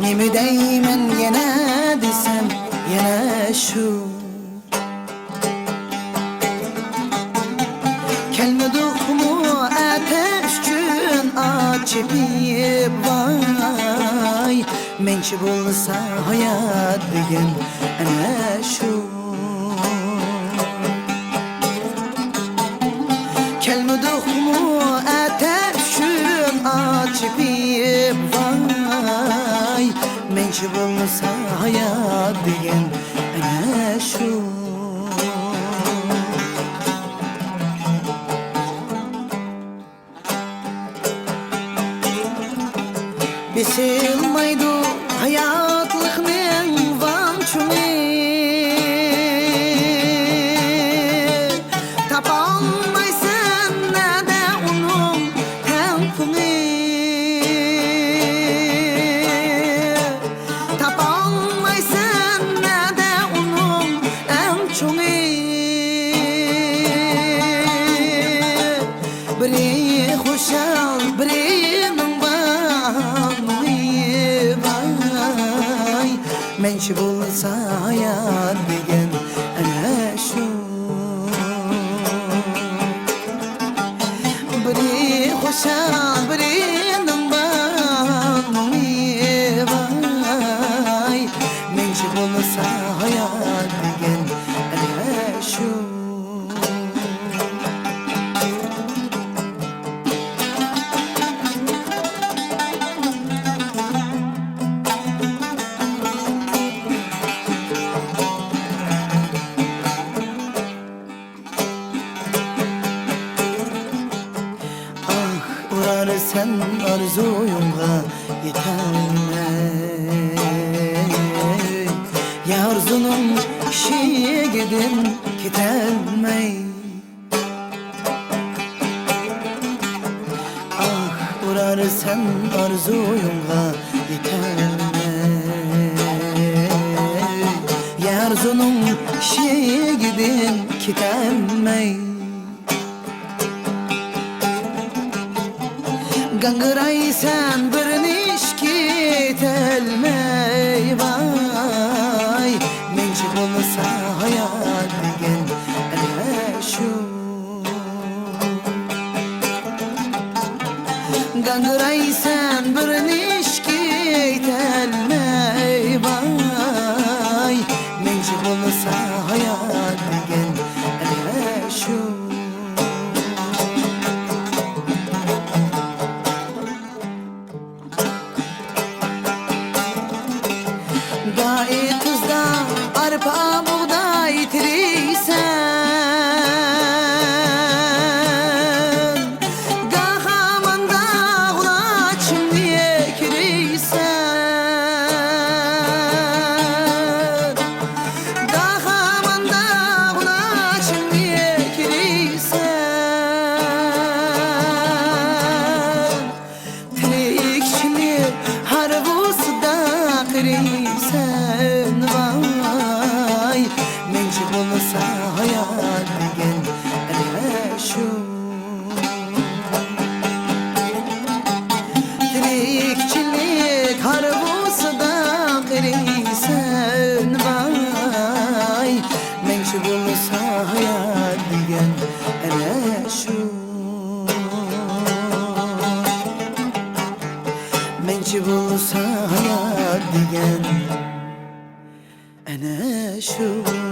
Nemi deymen yana desem yana şu Kelmedik mu ateş gün açıp vay Mençi bulsa hayat degen ana şu Kelmedik mu ateş gün açıp vay Mençi bulsa hayat degen ana şu Besilmaydı hayatlıkның vançuni Tapalmaysın nada onun tempini Tapalmaysın nada onun emçuni Biri hoşal birinin Mençi bulsa hayat degen ana şu Biri hoşal birinin bağlı vay Mençi bulsa hayat degen ana şu Sen arzuyumga yetermey Ya arzunun işiye gidin gitelmey Ah urar sen arzuyumga yetermey Ya arzunun işiye gidin gitelmey Gangıraysan bir nişki telmey vay Mençi bulsa hayat degen ana şu Gangıraysan bir nişki telmey vay Mençi bulsa hayat degen ana şu Gayet tuzda arpa buğday tiriysen Gahamanda ulaçım diye kiriysen Gahamanda ulaçım diye kiriysen Tilikçini harbusuda kiriysen vay Mençi bulsa hayat degen ana şu Tirikçilik harbusuda kiriysen vay Mençi bulsa hayat degen ana şu Mençi bulsa hayat degen ana şu